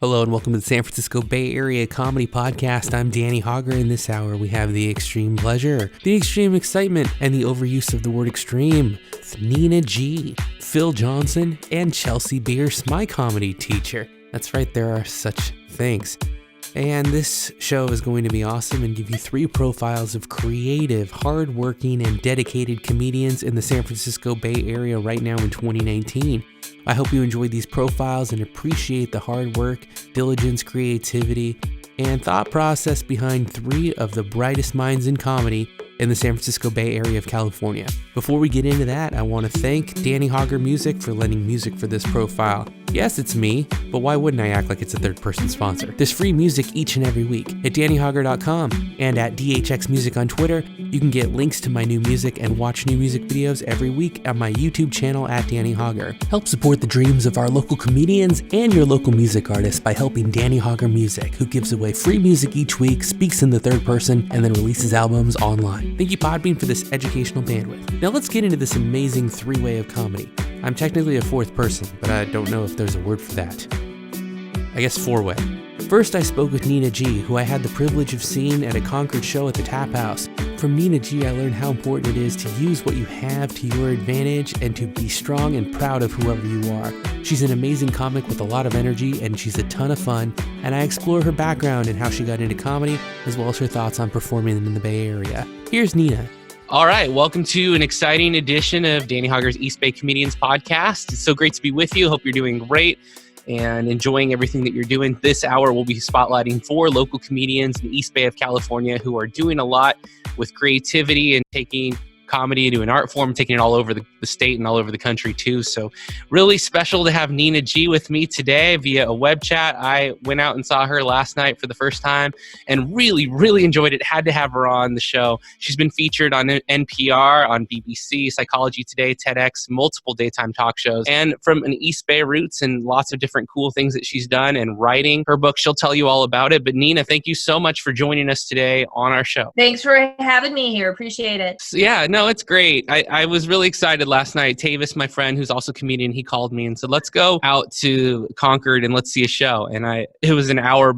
Hello and welcome to the San Francisco Bay Area Comedy Podcast. I'm Danny Hauger. In this hour, we have the extreme pleasure, the extreme excitement, and the overuse of the word extreme with Nina G, Phil Johnson, and Chelsea Bearce, my comedy teacher. That's right, there are such things. And this show is going to be awesome and give you 3 profiles of creative, hardworking, and dedicated comedians in the San Francisco Bay Area right now in 2019. I hope you enjoyed these profiles and appreciate the hard work, diligence, creativity, and thought process behind 3 of the brightest minds in comedy in the San Francisco Bay Area of California. Before we get into that, I want to thank Danny Hauger Music for lending music for this profile. Yes, it's me, but why wouldn't I act like it's a third-person sponsor? There's free music each and every week at DannyHauger.com and at DHX Music on Twitter. You can get links to my new music and watch new music videos every week on my YouTube channel at Danny Hauger. Help support the dreams of our local comedians and your local music artists by helping Danny Hauger Music, who gives away free music each week, speaks in the third person, and then releases albums online. Thank you, Podbean, for this educational bandwidth. Now let's get into this amazing 3-way of comedy. I'm technically a 4th person, but I don't know if there's a word for that. I guess 4-way. First, I spoke with Nina G, who I had the privilege of seeing at a Concord show at the Tap House. From Nina G, I learned how important it is to use what you have to your advantage and to be strong and proud of whoever you are. She's an amazing comic with a lot of energy, and she's a ton of fun, and I explore her background and how she got into comedy, as well as her thoughts on performing in the Bay Area. Here's Nina. All right, welcome to an exciting edition of Danny Hauger's East Bay Comedians Podcast. It's so great to be with you. Hope you're doing great and enjoying everything that you're doing. This hour, we'll be spotlighting 4 local comedians in the East Bay of California who are doing a lot with creativity and taking comedy into an art form, taking it all over the state and all over the country too. So really special to have Nina G with me today via a web chat. I went out and saw her last night for the first time and really enjoyed it. Had to have her on the show. She's been featured on NPR, on BBC, Psychology Today, TEDx, multiple daytime talk shows, and from an East Bay roots and lots of different cool things that she's done and writing her book. She'll tell you all about it. But Nina, thank you so much for joining us today on our show. Thanks for having me here. Appreciate it. Yeah, no, it's great. I was really excited last night. Tavis, my friend, who's also a comedian, he called me and said, let's go out to Concord and let's see a show. And it was an hour,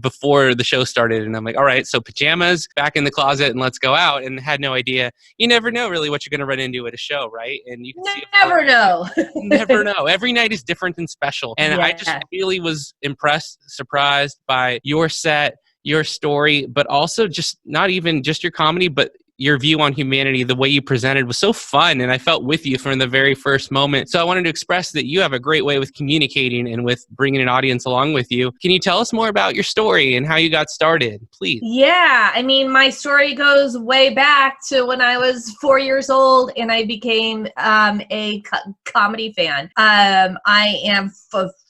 before the show started. And I'm like, all right, so pajamas, back in the closet, and let's go out. And had no idea. You never know really what you're going to run into at a show, right? And you can never know. Never know. Every night is different and special. And yeah. I just really was impressed, surprised by your set, your story, but also just not even just your comedy, but your view on humanity. The way you presented was so fun, and I felt with you from the very first moment. So I wanted to express that you have a great way with communicating and with bringing an audience along with you. Can you tell us more about your story and how you got started, please? Yeah, I mean, my story goes way back to when I was 4 years old and I became a comedy fan. I am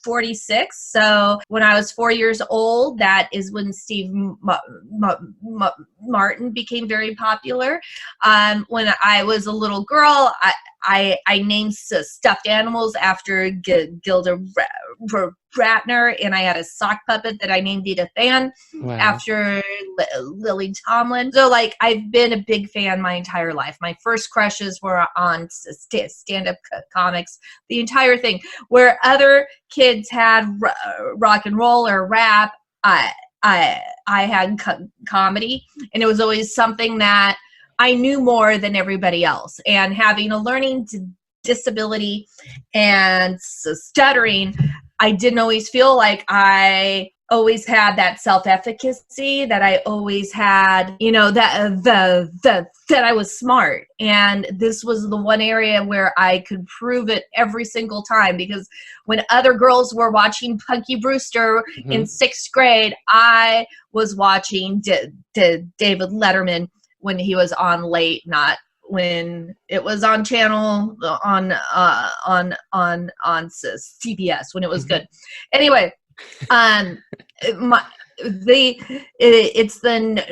46, so when I was 4 years old, that is when Steve Martin became very popular. When I was a little girl, I named stuffed animals after Gilda Radner, and I had a sock puppet that I named Edith Ann after Lily Tomlin. So, I've been a big fan my entire life. My first crushes were on stand-up comics, the entire thing. Where other kids had rock and roll or rap, I had comedy, and it was always something that I knew more than everybody else. And having a learning disability and stuttering, I didn't always feel like I always had that self-efficacy, that I always had, that I was smart. And this was the one area where I could prove it every single time, because when other girls were watching Punky Brewster in 6th grade, I was watching David Letterman when he was on late, not when it was on channel on CBS when it was good. Anyway, it's the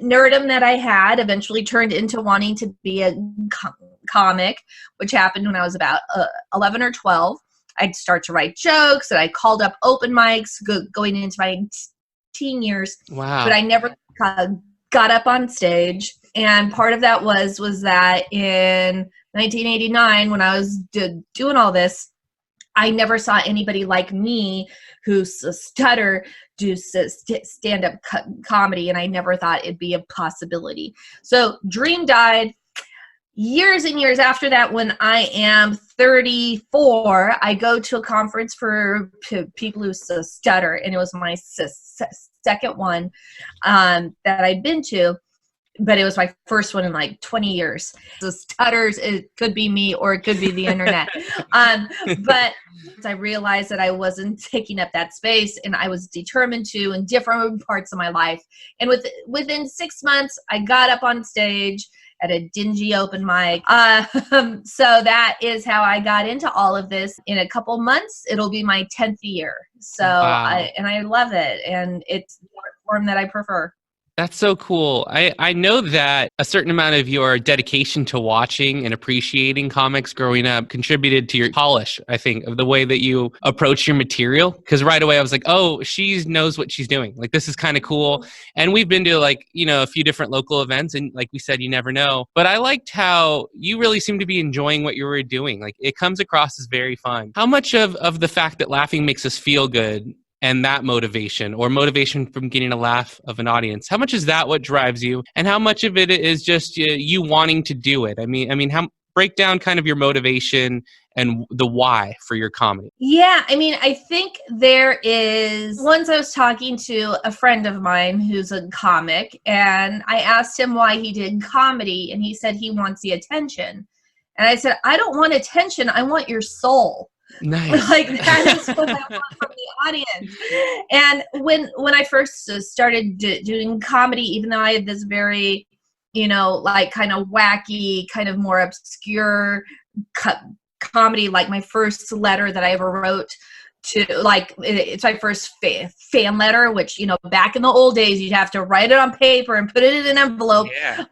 nerdum that I had eventually turned into wanting to be a comic, which happened when I was about 11 or 12. I'd start to write jokes, and I called up open mics going into my teen years. Wow! But I never got up on stage. And part of that was that in 1989, when I was doing all this, I never saw anybody like me who's a stutter do stand-up comedy, and I never thought it'd be a possibility. So dream died. Years and years after that, when I am 34, I go to a conference for people who stutter, and it was my second one that I'd been to, but it was my first one in like 20 years. The stutters, it could be me or it could be the internet. But I realized that I wasn't taking up that space, and I was determined to in different parts of my life. And within 6 months, I got up on stage at a dingy open mic. So that is how I got into all of this. In a couple months, it'll be my 10th year. So Wow. I love it. And it's the art form that I prefer. That's so cool. I know that a certain amount of your dedication to watching and appreciating comics growing up contributed to your polish, I think, of the way that you approach your material. Because right away I was like, oh, she knows what she's doing. Like, this is kind of cool. And we've been to like, a few different local events. And like we said, you never know. But I liked how you really seem to be enjoying what you were doing. Like, it comes across as very fun. How much of the fact that laughing makes us feel good and that motivation or motivation from getting a laugh of an audience, how much is that what drives you? And how much of it is just you wanting to do it? I mean, break down kind of your motivation and the why for your comedy. Yeah, I mean, I think there is, once I was talking to a friend of mine who's a comic, and I asked him why he did comedy, and he said he wants the attention. And I said, I don't want attention, I want your soul. Nice. Like, that is what I want from the audience. And when I first started doing comedy, even though I had this very, like kind of wacky, kind of more obscure comedy, like my first letter that I ever wrote to, like, it's my first fan letter, which, back in the old days, you'd have to write it on paper and put it in an envelope. Yeah.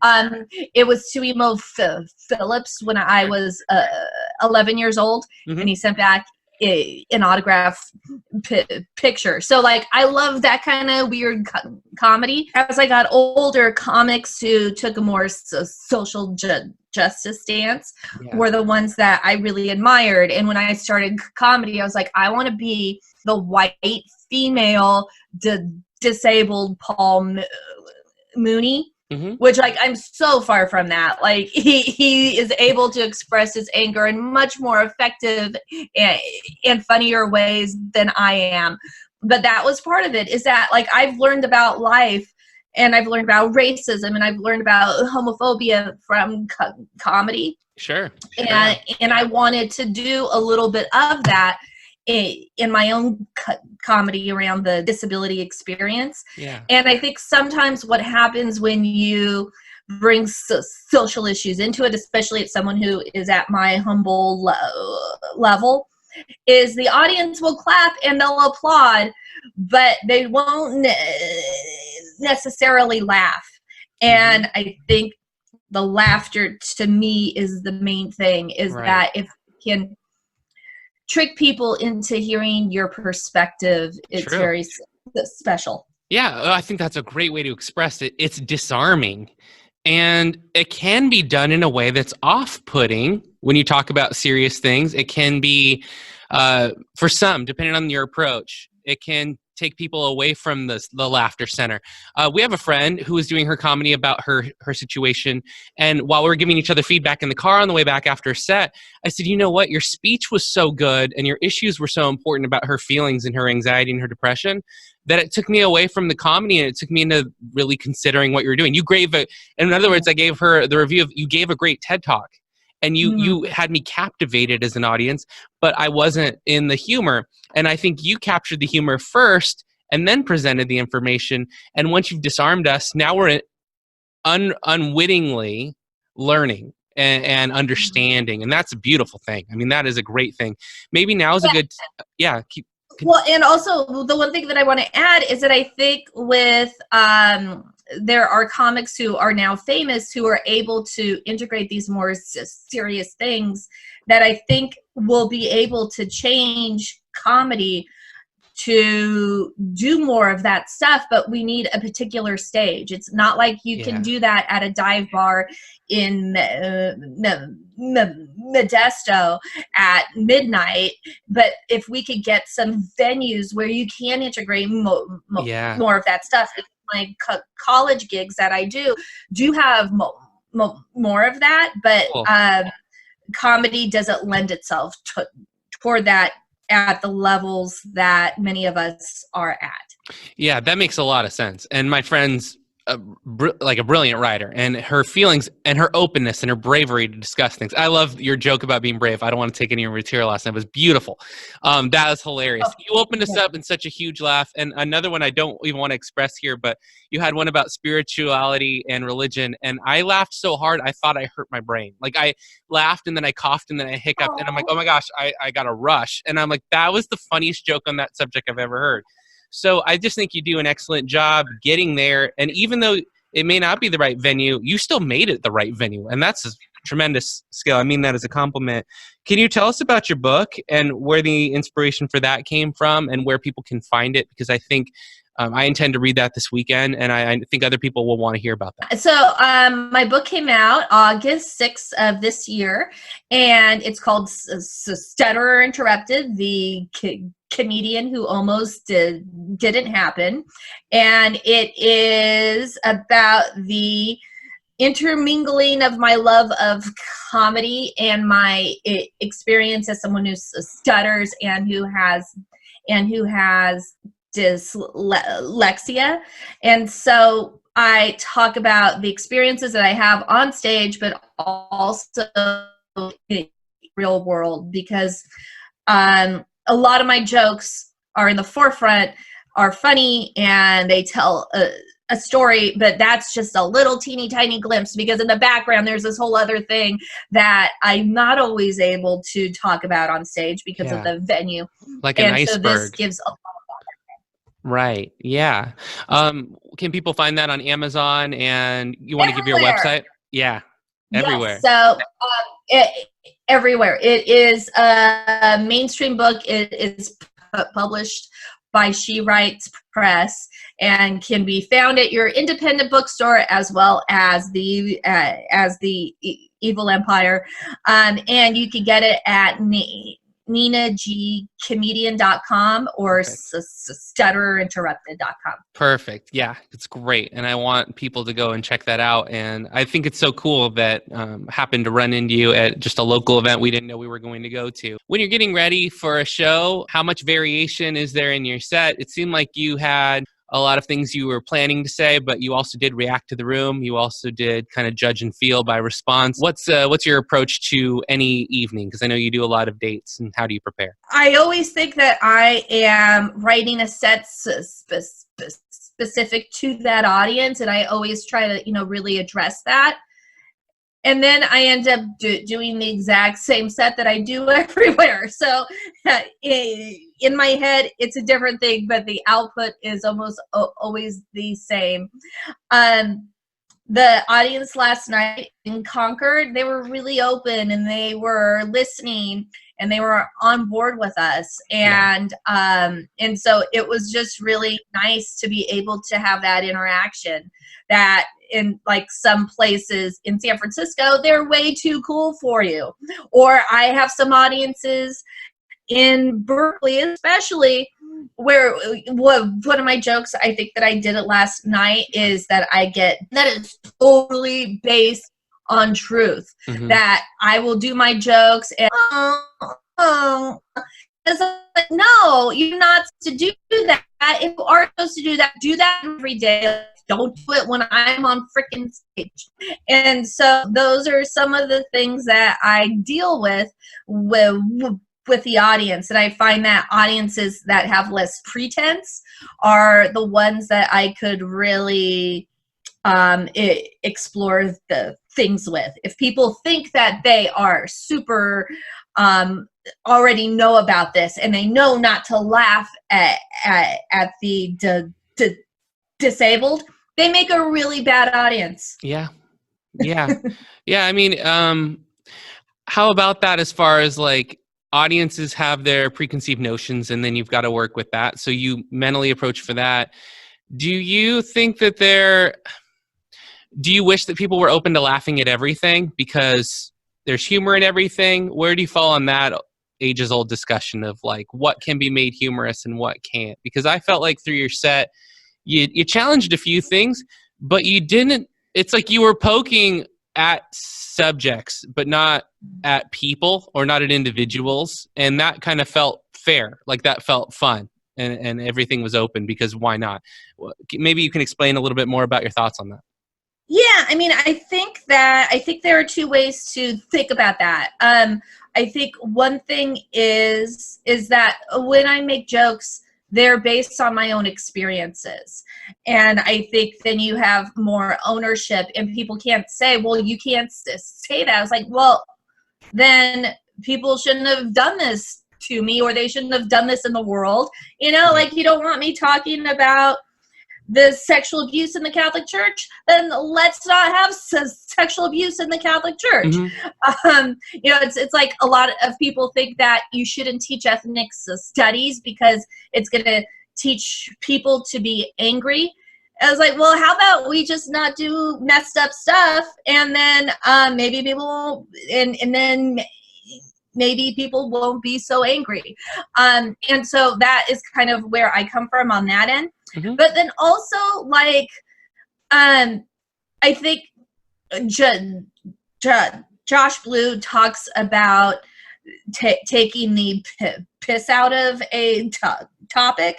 It was to Emo Phillips when I was 11 years old, and he sent back an autograph picture. So, like, I love that kind of weird comedy. As I got older, comics who took a more social justice stance were the ones that I really admired. And when I started comedy, I was like, I want to be the white female disabled Paul Mooney. Which, like, I'm so far from that. Like, he is able to express his anger in much more effective and funnier ways than I am. But that was part of it, is that, like, I've learned about life, and I've learned about racism, and I've learned about homophobia from comedy. Sure. And I wanted to do a little bit of that in my own comedy around the disability experience. Yeah. And I think sometimes what happens when you bring social issues into it, especially at someone who is at my humble level, is the audience will clap and they'll applaud, but they won't necessarily laugh. And I think the laughter, to me, is the main thing, is that if you can trick people into hearing your perspective, it's very special. Yeah, I think that's a great way to express it. It's disarming. And it can be done in a way that's off-putting when you talk about serious things. It can be, for some, depending on your approach, it can take people away from the laughter center. We have a friend who was doing her comedy about her situation. And while we were giving each other feedback in the car on the way back after a set, I said, you know what? Your speech was so good and your issues were so important about her feelings and her anxiety and her depression that it took me away from the comedy, and it took me into really considering what you were doing. In other words, I gave her the review of, you gave a great TED Talk. And you had me captivated as an audience, but I wasn't in the humor. And I think you captured the humor first and then presented the information. And once you've disarmed us, now we're unwittingly learning and understanding. And that's a beautiful thing. I mean, that is a great thing. Maybe now is a good, Well, and also the one thing that I want to add is that I think with there are comics who are now famous who are able to integrate these more serious things that I think will be able to change comedy to do more of that stuff, but we need a particular stage. It's not like you can do that at a dive bar in Modesto at midnight. But if we could get some venues where you can integrate more of that stuff, my college gigs that I do have more of that, but Cool. Comedy doesn't lend itself toward that at the levels that many of us are at. Yeah, that makes a lot of sense. And my friend's like a brilliant writer, and her feelings and her openness and her bravery to discuss things. I love your joke about being brave. I don't want to take any of your material last night. It was beautiful. That was hilarious. You opened us up in such a huge laugh. And another one I don't even want to express here, but you had one about spirituality and religion. And I laughed so hard, I thought I hurt my brain. Like I laughed and then I coughed and then I hiccuped and I'm like, oh my gosh, I got a rush. And I'm like, that was the funniest joke on that subject I've ever heard. So I just think you do an excellent job getting there. And even though it may not be the right venue, you still made it the right venue. And that's a tremendous skill. I mean that as a compliment. Can you tell us about your book and where the inspiration for that came from and where people can find it? Because I think I intend to read that this weekend, and I think other people will want to hear about that. So my book came out August 6th of this year, and it's called Stutterer Interrupted, the comedian who almost didn't happen. And it is about the intermingling of my love of comedy and my experience as someone who stutters and who has dyslexia. And so I talk about the experiences that I have on stage, but also in the real world, because a lot of my jokes are in the forefront, are funny, and they tell a story, but that's just a little teeny tiny glimpse, because in the background there's this whole other thing that I'm not always able to talk about on stage because of the venue. Like an iceberg. So this gives a lot of that. Right. Yeah. Can people find that on Amazon? And you want to give your website? Yeah. Everywhere. Yes, so everywhere. It is a mainstream book. It is published by She Writes Press and can be found at your independent bookstore as well as the Evil Empire. And you can get it at ninagcomedian.com or stuttererinterrupted.com. Perfect. Yeah, it's great. And I want people to go and check that out. And I think it's so cool that happened to run into you at just a local event we didn't know we were going to go to. When you're getting ready for a show, how much variation is there in your set? It seemed like you had a lot of things you were planning to say, but you also did react to the room. You also did kind of judge and feel by response. What's your approach to any evening? Because I know you do a lot of dates, and how do you prepare? I always think that I am writing a set specific to that audience, and I always try to, really address that. And then I end up doing the exact same set that I do everywhere. So in my head, it's a different thing, but the output is almost always the same. The audience last night in Concord, they were really open and they were listening and they were on board with us. And so it was just really nice to be able to have that interaction that in like some places in San Francisco, they're way too cool for you. Or I have some audiences in Berkeley, especially, where one of my jokes, I think that I did it last night, is that that is totally based on truth. Mm-hmm. That I will do my jokes and it's like, no, you're not supposed to do that. If you are supposed to do that every day. Don't do it when I'm on freaking stage. And so those are some of the things that I deal with the audience. And I find that audiences that have less pretense are the ones that I could really explore the things with. If people think that they are super already know about this and they know not to laugh at the disabled, they make a really bad audience. Yeah. Yeah. I mean, how about that as far as like audiences have their preconceived notions, and then you've got to work with that. So you mentally approach for that. Do you think that do you wish that people were open to laughing at everything because there's humor in everything? Where do you fall on that ages old discussion of like what can be made humorous and what can't? Because I felt like through your set, you challenged a few things, but you didn't, it's like you were poking at subjects, but not at people or not at individuals. And that kind of felt fair. Like that felt fun and everything was open because why not? Maybe you can explain a little bit more about your thoughts on that. Yeah, I mean, I think there are two ways to think about that. I think one thing is that when I make jokes, they're based on my own experiences. And I think then you have more ownership and people can't say, well, you can't say that. I was like, well, then people shouldn't have done this to me, or they shouldn't have done this in the world. You know, like you don't want me talking about the sexual abuse in the Catholic Church, then let's not have sexual abuse in the Catholic Church. You know, it's like a lot of people think that you shouldn't teach ethnic studies because it's going to teach people to be angry. I was like, well, how about we just not do messed up stuff, and then maybe people and then maybe people won't be so angry. And so that is kind of where I come from on that end. But then also, like, I think Josh Blue talks about taking the piss out of a topic.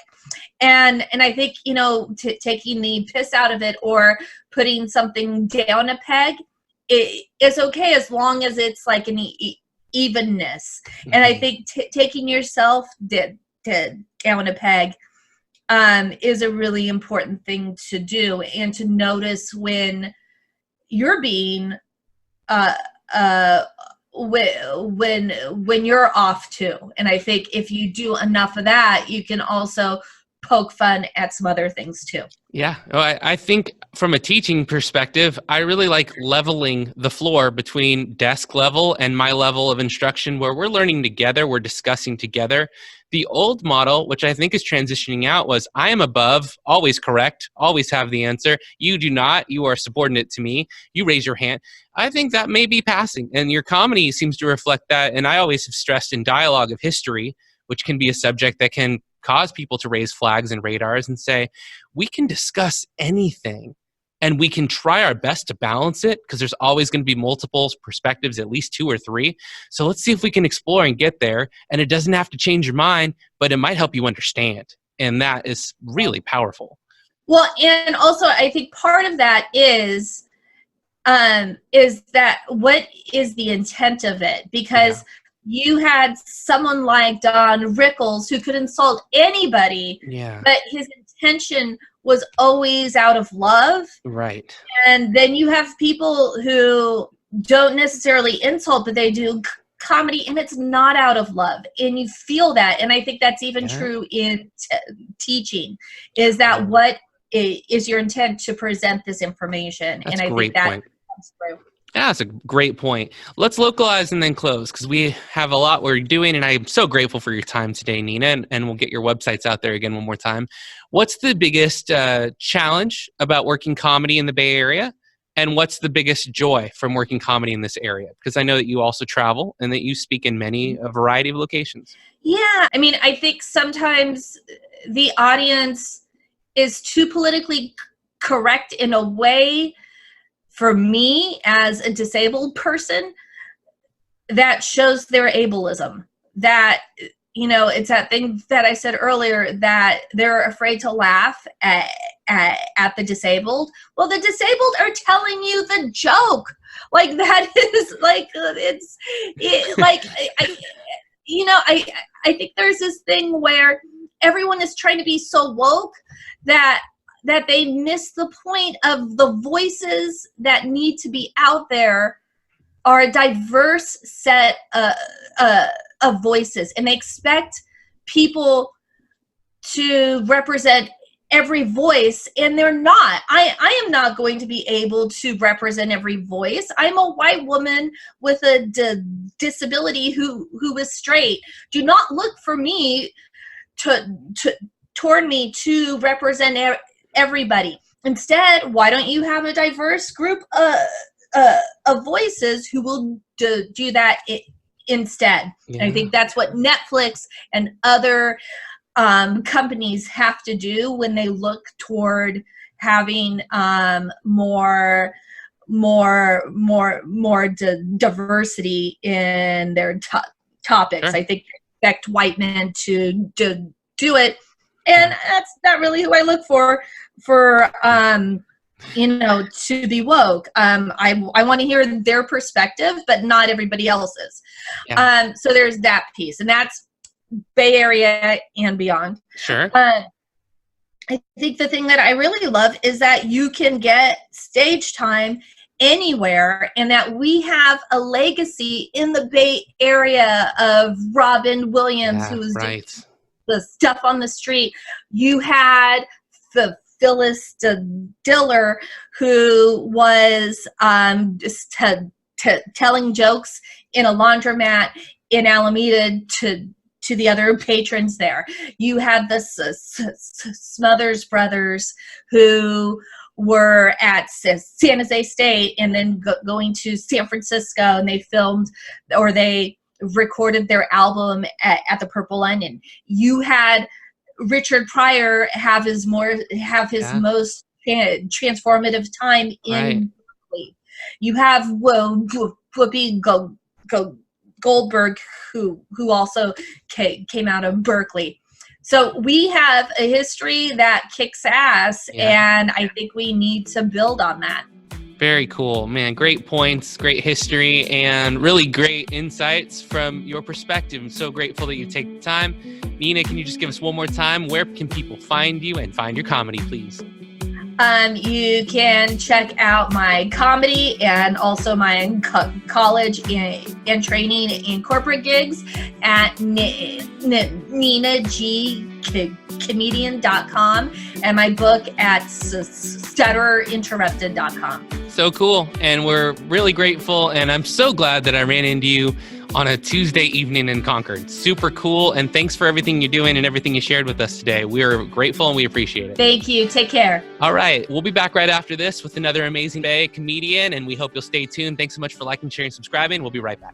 And I think, you know, taking the piss out of it or putting something down a peg, it's okay as long as it's like an evenness. And I think taking yourself down a peg is a really important thing to do, and to notice when you're being when you're off too. And I think if you do enough of that, you can also poke fun at some other things too. Yeah. Well, I think from a teaching perspective, I really like leveling the floor between desk level and my level of instruction, where we're learning together, we're discussing together. The old model, which I think is transitioning out, was I am above, always correct, always have the answer. You do not. You are subordinate to me. You raise your hand. I think that may be passing, and your comedy seems to reflect that. And I always have stressed in dialogue of history, which can be a subject that can cause people to raise flags and radars and say, we can discuss anything and we can try our best to balance it, because there's always going to be multiple perspectives, at least 2 or 3. So let's see if we can explore and get there. And it doesn't have to change your mind, but it might help you understand. And that is really powerful. Well, and also I think part of that is that what is the intent of it? Because you had someone like Don Rickles who could insult anybody, but his intention was always out of love. Right. And then you have people who don't necessarily insult, but they do comedy, and it's not out of love. And you feel that. And I think that's even true in teaching, is that what is your intent to present this information? That's and I think that comes through. Yeah, that's a great point. Let's localize and then close, because we have a lot we're doing, and I'm so grateful for your time today, Nina, and we'll get your websites out there again one more time. What's the biggest challenge about working comedy in the Bay Area, and what's the biggest joy from working comedy in this area? Because I know that you also travel and that you speak in a variety of locations. Yeah, I mean, I think sometimes the audience is too politically correct in a way, for me as a disabled person, that shows their ableism. That, you know, it's that thing that I said earlier, that they're afraid to laugh at the disabled. Well, the disabled are telling you the joke. Like, that is like, I think there's this thing where everyone is trying to be so woke that they miss the point of the voices that need to be out there are a diverse set of voices, and they expect people to represent every voice, and they're not. I am not going to be able to represent every voice. I'm a white woman with a disability who is straight. Do not look for me toward me to represent everybody. Instead, why don't you have a diverse group of voices who will do that instead? Yeah. And I think that's what Netflix and other companies have to do when they look toward having more diversity in their topics. Sure. I think they expect white men to do it, and that's not really who I look for to be woke. I want to hear their perspective, but not everybody else's. Yeah. So there's that piece, and that's Bay Area and beyond. Sure. I think the thing that I really love is that you can get stage time anywhere, and that we have a legacy in the Bay Area of Robin Williams, who was doing the stuff on the street. You had the Phyllis Diller, who was just telling jokes in a laundromat in Alameda to the other patrons there. You had the Smothers Brothers, who were at San Jose State and then going to San Francisco, and they filmed, or they recorded their album at the Purple Onion. You had Richard Pryor have his most transformative time in Berkeley. You have Whoopi Goldberg, who also came out of Berkeley. So we have a history that kicks ass, and I think we need to build on that. Very cool, man. Great points, great history, and really great insights from your perspective. I'm so grateful that you take the time. Nina, can you just give us one more time? Where can people find you and find your comedy, please? You can check out my comedy and also my college and training in corporate gigs at ninagcomedian.com, and my book at stutterinterrupted.com. So cool. And we're really grateful. And I'm so glad that I ran into you on a Tuesday evening in Concord. Super cool. And thanks for everything you're doing and everything you shared with us today. We are grateful and we appreciate it. Thank you. Take care. All right. We'll be back right after this with another amazing Bay comedian, and we hope you'll stay tuned. Thanks so much for liking, sharing, subscribing. We'll be right back.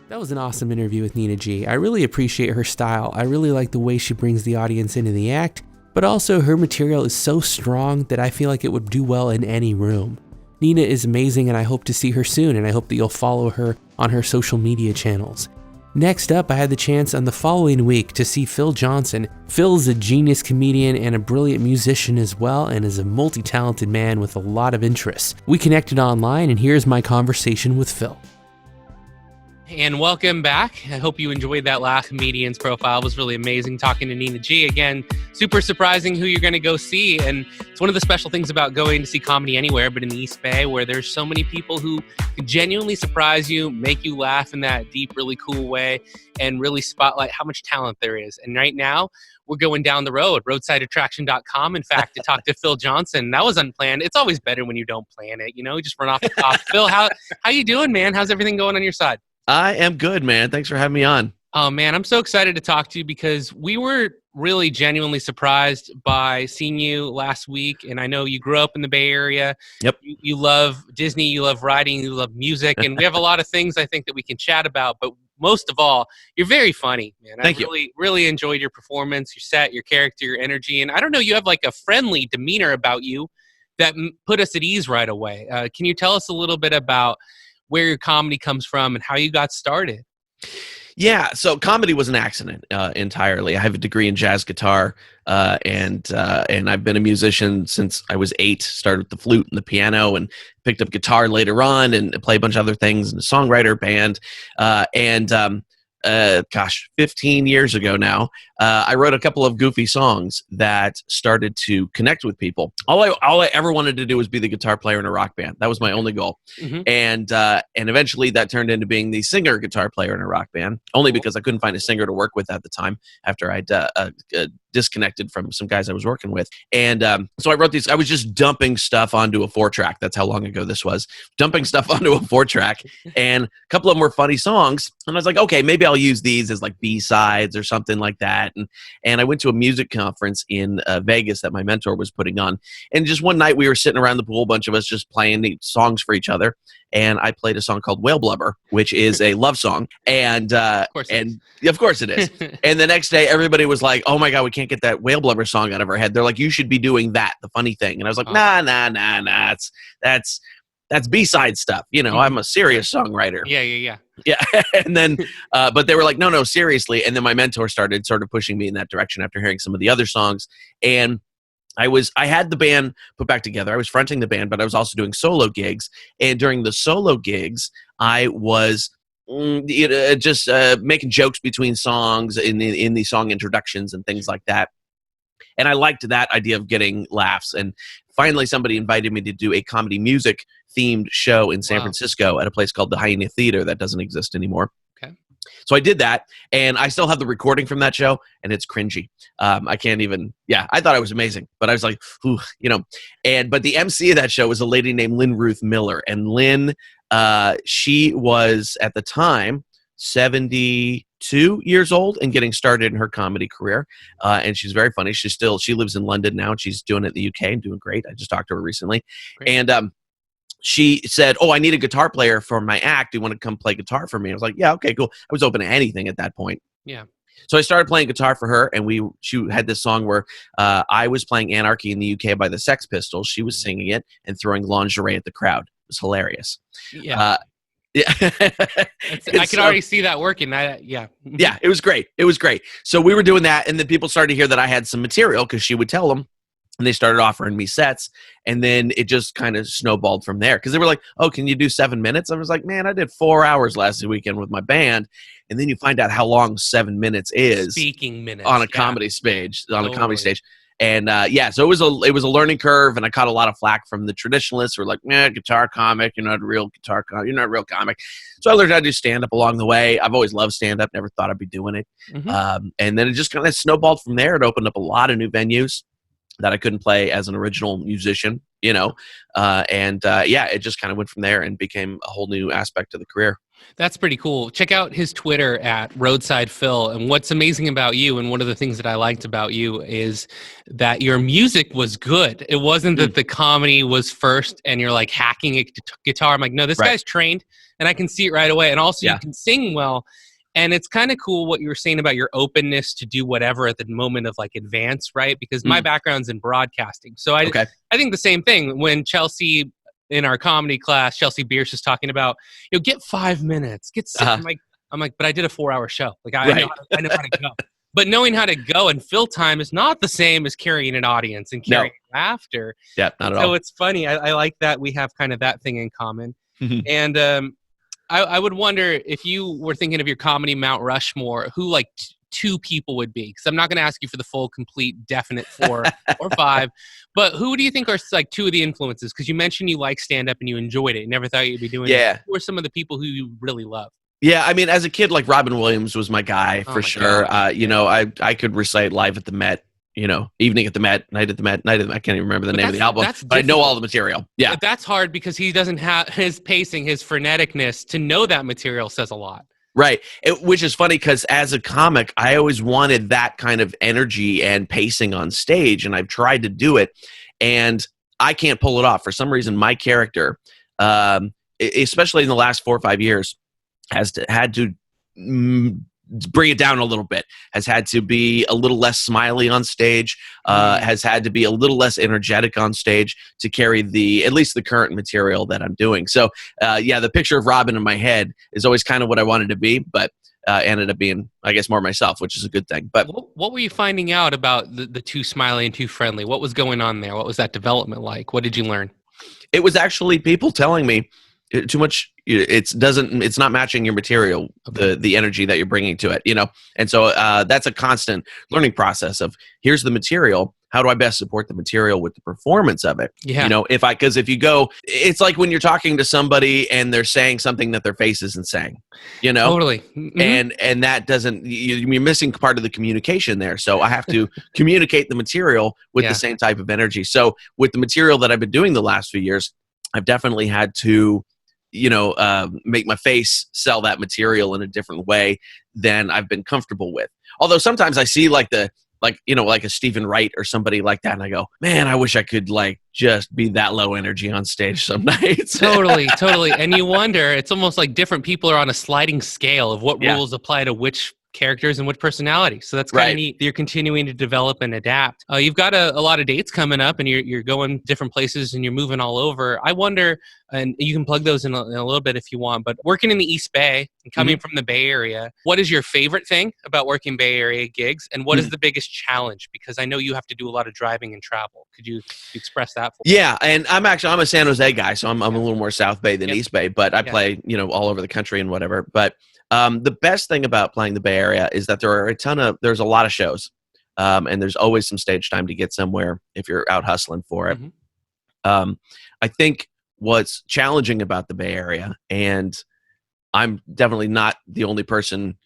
That was an awesome interview with Nina G. I really appreciate her style. I really like the way she brings the audience into the act, but also her material is so strong that I feel like it would do well in any room. Nina is amazing, and I hope to see her soon, and I hope that you'll follow her on her social media channels. Next up, I had the chance on the following week to see Phil Johnson. Phil's a genius comedian and a brilliant musician as well, and is a multi-talented man with a lot of interests. We connected online, and here's my conversation with Phil. And welcome back. I hope you enjoyed that last comedian's profile. It was really amazing talking to Nina G. Again, super surprising who you're going to go see. And it's one of the special things about going to see comedy anywhere, but in the East Bay, where there's so many people who genuinely surprise you, make you laugh in that deep, really cool way, and really spotlight how much talent there is. And right now, we're going down the road, roadsideattraction.com, in fact, to talk to Phil Johnson. That was unplanned. It's always better when you don't plan it, you just run off the top. Phil, how you doing, man? How's everything going on your side? I am good, man. Thanks for having me on. Oh, man, I'm so excited to talk to you because we were really genuinely surprised by seeing you last week. And I know you grew up in the Bay Area. Yep. You love Disney, you love writing, you love music. And we have a lot of things I think that we can chat about. But most of all, you're very funny, man. Thank you. Really enjoyed your performance, your set, your character, your energy. And I don't know, you have like a friendly demeanor about you that put us at ease right away. Can you tell us a little bit about where your comedy comes from and how you got started? Yeah, so comedy was an accident entirely. I have a degree in jazz guitar, and I've been a musician since I was 8. Started with the flute and the piano, and picked up guitar later on, and played a bunch of other things in a songwriter band. 15 years ago now, I wrote a couple of goofy songs that started to connect with people. All I ever wanted to do was be the guitar player in a rock band. That was my only goal. Mm-hmm. And eventually that turned into being the singer guitar player in a rock band, only because I couldn't find a singer to work with at the time after I'd disconnected from some guys I was working with. And so I wrote these. I was just dumping stuff onto a 4-track. That's how long ago this was. Dumping stuff onto a 4-track. And a couple of them were funny songs. And I was like, okay, maybe I'll use these as like B-sides or something like that. And I went to a music conference in Vegas that my mentor was putting on. And just one night we were sitting around the pool, a bunch of us just playing the songs for each other. And I played a song called Whale Blubber, which is a love song. And of course it is. And the next day, everybody was like, oh my God, we can't get that Whale Blubber song out of our head. They're like, you should be doing that, the funny thing. And I was like, nah. That's B-side stuff. You know, I'm a serious songwriter. Yeah. Yeah. And then, but they were like, no, seriously. And then my mentor started sort of pushing me in that direction after hearing some of the other songs. And I had the band put back together. I was fronting the band, but I was also doing solo gigs. And during the solo gigs, I was just making jokes between songs in the song introductions and things like that. And I liked that idea of getting laughs. And finally, somebody invited me to do a comedy music themed show in San Francisco at a place called the Hyena Theater that doesn't exist anymore. Okay. So I did that, and I still have the recording from that show, and it's cringy. I can't even, I thought it was amazing, but I was like, ooh, but the MC of that show was a lady named Lynn Ruth Miller, and Lynn, she was at the time 72 years old and getting started in her comedy career, and she's very funny. She lives in London now, and she's doing it in the UK and doing great. I just talked to her recently. Great. And she said, oh, I need a guitar player for my act. Do you want to come play guitar for me? I was like, yeah, okay, cool. I was open to anything at that point. Yeah. So I started playing guitar for her, and she had this song where I was playing Anarchy in the UK by the Sex Pistols. She was singing it and throwing lingerie at the crowd. It was hilarious. Yeah. I can already see that working. Yeah, it was great. So we were doing that, and then people started to hear that I had some material because she would tell them. And they started offering me sets, and then it just kind of snowballed from there. Because they were like, oh, can you do 7 minutes? I was like, man, I did 4 hours last weekend with my band. And then you find out how long 7 minutes is. Speaking minutes. On a comedy stage. And so it was a learning curve, and I caught a lot of flack from the traditionalists who were like, guitar comic, you're not a real comic. So I learned how to do stand-up along the way. I've always loved stand-up, never thought I'd be doing it. Mm-hmm. And then it just kind of snowballed from there. It opened up a lot of new venues that I couldn't play as an original musician, it just kind of went from there and became a whole new aspect of the career. That's pretty cool. Check out his Twitter at Roadside Phil. And what's amazing about you, and one of the things that I liked about you, is that your music was good. It wasn't that the comedy was first and you're like hacking a guitar. I'm like, no, this guy's trained, and I can see it right away. And also you can sing well. And it's kind of cool what you were saying about your openness to do whatever at the moment of like advance, right? Because my background's in broadcasting. So I think the same thing when Chelsea in our comedy class, Chelsea Bearce is talking about, get 5 minutes, get 6. I'm like, but I did a 4-hour show. Like I know how to go. But knowing how to go and fill time is not the same as carrying an audience and carrying laughter. Yeah, not at all. So it's funny. I like that we have kind of that thing in common. And I would wonder if you were thinking of your comedy Mount Rushmore, who like two people would be? Because I'm not going to ask you for the full, complete, definite 4 or 5. But who do you think are like 2 of the influences? Because you mentioned you like stand-up and you enjoyed it. You never thought you'd be doing it. Who are some of the people who you really love? Yeah, I mean, as a kid, like Robin Williams was my guy for sure. I could recite Live at the Met. Evening at the Met, Night at the Met, I can't even remember the name of the album, but I know all the material. Yeah. But that's hard because he doesn't have his pacing, his freneticness. To know that material says a lot. Right. Which is funny because as a comic, I always wanted that kind of energy and pacing on stage, and I've tried to do it, and I can't pull it off. For some reason, my character, especially in the last 4 or 5 years, had to bring it down a little bit, has had to be a little less smiley on stage, has had to be a little less energetic on stage to carry at least the current material that I'm doing. So the picture of Robin in my head is always kind of what I wanted to be, but ended up being, I guess, more myself, which is a good thing. But what were you finding out about the too smiley and too friendly? What was going on there? What was that development like? What did you learn? It was actually people telling me, too much. It's not matching your material, the energy that you're bringing to it, and so that's a constant learning process of, here's the material, how do I best support the material with the performance of it? Because if you go, it's like when you're talking to somebody and they're saying something that their face isn't saying, Totally. Mm-hmm. and that doesn't, you're missing part of the communication there. So I have to communicate the material with the same type of energy. So with the material that I've been doing the last few years, I've definitely had to make my face sell that material in a different way than I've been comfortable with. Although sometimes I see like a Stephen Wright or somebody like that, and I go, man, I wish I could just be that low energy on stage some nights. Totally. And you wonder, it's almost like different people are on a sliding scale of what rules apply to which characters and which personality. So that's kind of neat. You're continuing to develop and adapt. You've got a lot of dates coming up, and you're going different places and you're moving all over. I wonder, and you can plug those in a little bit if you want, but working in the East Bay and coming from the Bay Area, what is your favorite thing about working Bay Area gigs, and what is the biggest challenge? Because I know you have to do a lot of driving and travel. Could you express that for me? Yeah, and I'm a San Jose guy, so I'm a little more South Bay than East Bay, but I play all over the country and whatever. But the best thing about playing the Bay Area is that there's a lot of shows, and there's always some stage time to get somewhere if you're out hustling for it. I think what's challenging about the Bay Area, and I'm definitely not the only person,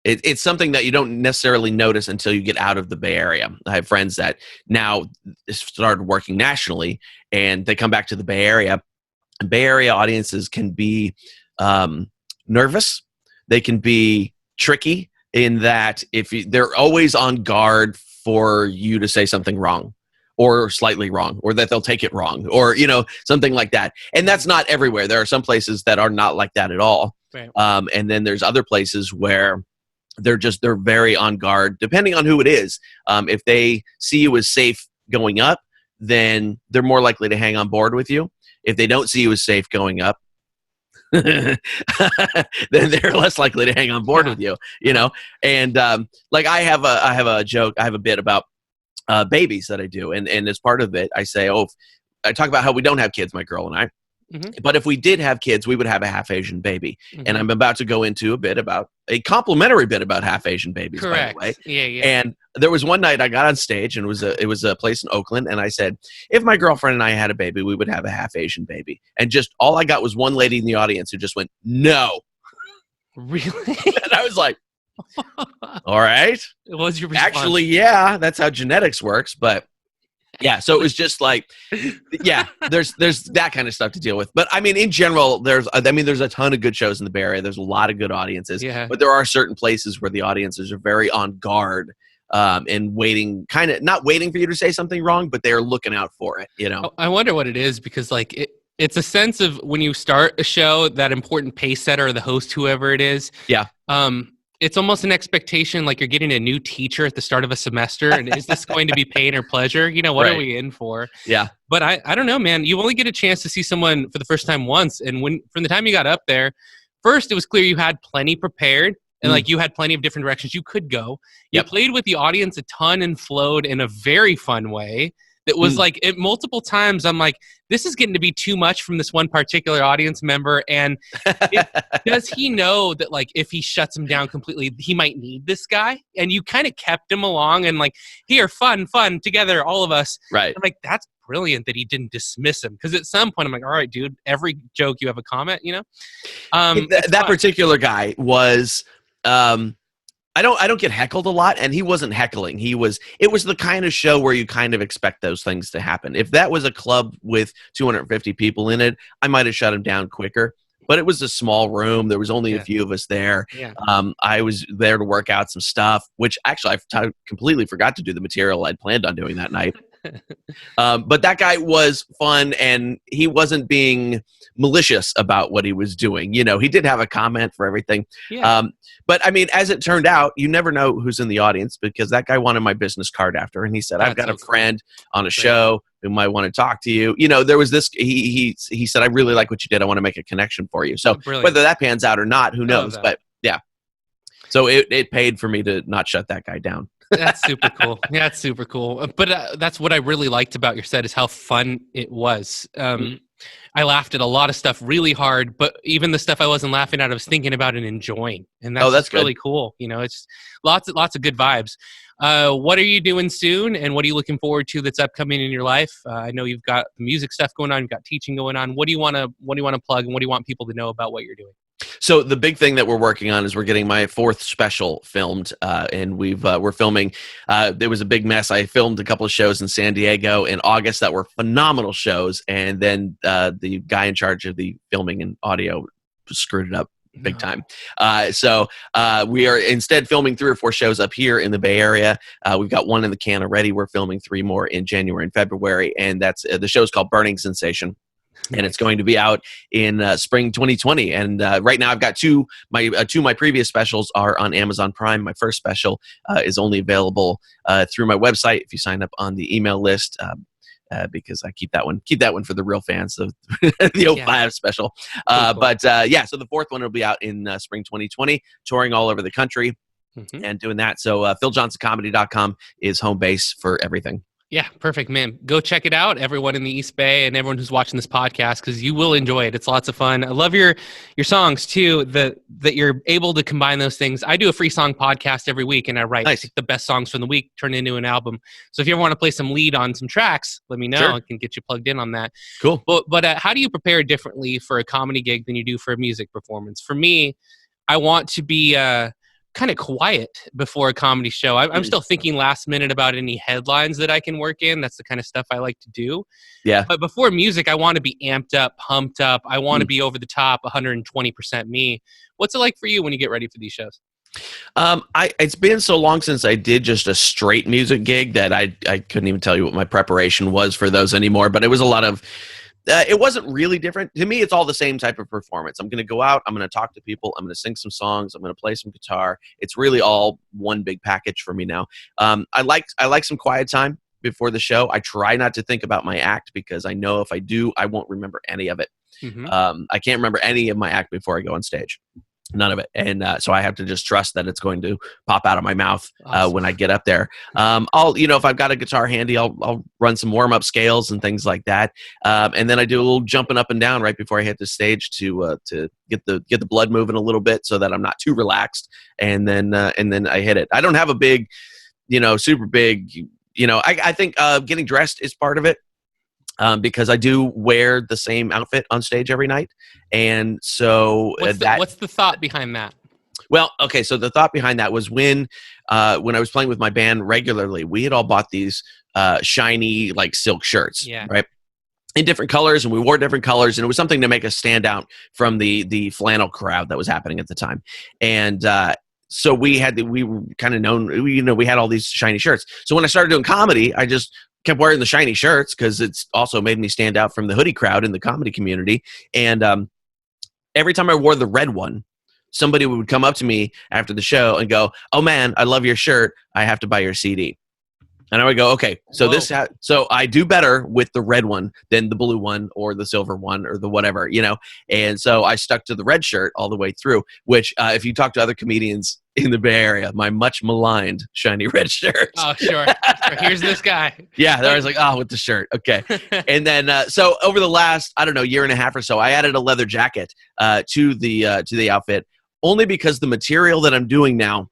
it's something that you don't necessarily notice until you get out of the Bay Area. I have friends that now started working nationally, and they come back to the Bay Area, and Bay Area audiences can be nervous. They can be tricky in that they're always on guard for you to say something wrong or slightly wrong, or that they'll take it wrong, or something like that. And that's not everywhere. There are some places that are not like that at all. Right. And then there's other places where they're very on guard, depending on who it is. If they see you as safe going up, then they're more likely to hang on board with you. If they don't see you as safe going up, then they're less likely to hang on board with you, And I have a joke, I have a bit about babies that I do, and as part of it, I say, I talk about how we don't have kids, my girl and I. But if we did have kids, we would have a half Asian baby. And I'm about to go into a complimentary bit about half Asian babies. Correct. By the way. Yeah. And there was one night I got on stage, and it was a place in Oakland, and I said, if my girlfriend and I had a baby, we would have a half Asian baby. And just all I got was one lady in the audience who just went, no. Really? And I was like, all right. What was your response? Actually, yeah, that's how genetics works, but yeah, so it was just there's that kind of stuff to deal with. But I mean, in general, there's a ton of good shows in the Bay Area. There's a lot of good audiences, but there are certain places where the audiences are very on guard and waiting, kind of not waiting for you to say something wrong, but they're looking out for it, I wonder what it is, because it's a sense of when you start a show, that important pace setter or the host, whoever it is. Yeah. It's almost an expectation, like you're getting a new teacher at the start of a semester, and is this going to be pain or pleasure? What are we in for? Yeah. But I don't know, man. You only get a chance to see someone for the first time once, and from the time you got up there, first it was clear you had plenty prepared, and you had plenty of different directions you could go. You played with the audience a ton and flowed in a very fun way. That was multiple times I'm like, this is getting to be too much from this one particular audience member. And does he know that if he shuts him down completely, he might need this guy? And you kind of kept him along and here, fun together, all of us. Right. I'm like, that's brilliant that he didn't dismiss him. Because at some point I'm like, all right, dude, every joke you have a comment, that particular guy was, I don't get heckled a lot, and he wasn't heckling. It was the kind of show where you kind of expect those things to happen. If that was a club with 250 people in it, I might have shut him down quicker. But it was a small room. There was only a few of us there. Yeah. I was there to work out some stuff, which actually I completely forgot to do the material I'd planned on doing that night. But that guy was fun, and he wasn't being malicious about what he was doing. He did have a comment for everything. Yeah. But I mean, as it turned out, you never know who's in the audience, because that guy wanted my business card after, and he said, I've got a friend on a show who might want to talk to you. There was this, he said, I really like what you did. I want to make a connection for you. So whether that pans out or not, who knows? But yeah. So it paid for me to not shut that guy down. That's super cool. Yeah, it's super cool. But that's what I really liked about your set, is how fun it was. I laughed at a lot of stuff really hard, but even the stuff I wasn't laughing at, I was thinking about and enjoying, and that's that's really cool. It's lots of good vibes. What are you doing soon, and what are you looking forward to that's upcoming in your life? I know you've got music stuff going on, you've got teaching going on. What do you want to plug, and what do you want people to know about what you're doing? So the big thing that we're working on is we're getting my 4th special filmed, and we're filming. There was a big mess. I filmed a couple of shows in San Diego in August that were phenomenal shows, and then the guy in charge of the filming and audio screwed it up big time. So we are instead filming 3 or 4 shows up here in the Bay Area. We've got 1 in the can already. We're filming 3 more in January and February, and that's the show's called Burning Sensation. And it's going to be out in spring 2020. And right now, I've got two of my previous specials are on Amazon Prime. My first special is only available through my website if you sign up on the email list, because I keep that one for the real fans of the 05 special. Cool. But so the 4th one will be out in spring 2020, touring all over the country and doing that. So PhilJohnsonComedy.com is home base for everything. Yeah, perfect, man. Go check it out, everyone in the East Bay and everyone who's watching this podcast, because you will enjoy it. It's lots of fun. I love your songs, too, that you're able to combine those things. I do a free song podcast every week, and I write the best songs from the week, turn it into an album. So if you ever want to play some lead on some tracks, let me know. Sure. I can get you plugged in on that. Cool. But how do you prepare differently for a comedy gig than you do for a music performance? For me, I want to be kind of quiet before a comedy show. I'm still thinking last minute about any headlines that I can work in. That's the kind of stuff I like to do. Yeah. But before music, I want to be amped up, pumped up. I want to be over the top, 120% me. What's it like for you when you get ready for these shows? It's been so long since I did just a straight music gig that I couldn't even tell you what my preparation was for those anymore. But it was a lot of it wasn't really different. To me, it's all the same type of performance. I'm going to go out. I'm going to talk to people. I'm going to sing some songs. I'm going to play some guitar. It's really all one big package for me now. I like some quiet time before the show. I try not to think about my act because I know if I do, I won't remember any of it. I can't remember any of my act before I go on stage. None of it. And so I have to just trust that it's going to pop out of my mouth when I get up there. If I've got a guitar handy, I'll run some warm-up scales and things like that. And then I do a little jumping up and down right before I hit the stage to get the blood moving a little bit so that I'm not too relaxed. And then I hit it. I don't have a big, super big, I think getting dressed is part of it. Because I do wear the same outfit on stage every night. And so what's the thought behind that? Well, okay. So the thought behind that was when I was playing with my band regularly, we had all bought these shiny like silk shirts, right? In different colors, and we wore different colors, and it was something to make us stand out from the flannel crowd that was happening at the time. And so we were kind of known, we had all these shiny shirts. So when I started doing comedy, I just kept wearing the shiny shirts because it's also made me stand out from the hoodie crowd in the comedy community. And every time I wore the red one, somebody would come up to me after the show and go, "Oh man, I love your shirt. I have to buy your CD." And I would go, "Okay, so so I do better with the red one than the blue one or the silver one or the whatever, And so I stuck to the red shirt all the way through, which if you talk to other comedians in the Bay Area, my much maligned shiny red shirt. Oh, sure. Here's this guy. Yeah, I was like, with the shirt. Okay. And then, so over the last, year and a half or so, I added a leather jacket to the outfit, only because the material that I'm doing now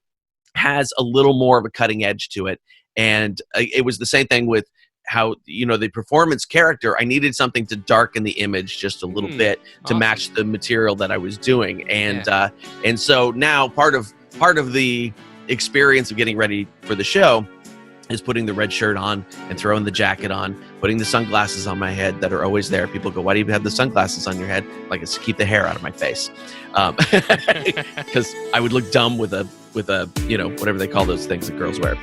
has a little more of a cutting edge to it. And it was the same thing with how, the performance character, I needed something to darken the image just a little bit to match the material that I was doing. And and so now part of the experience of getting ready for the show is putting the red shirt on and throwing the jacket on, putting the sunglasses on my head that are always there. People go, "Why do you have the sunglasses on your head?" Like, it's to keep the hair out of my face. Because I would look dumb with a whatever they call those things that girls wear. I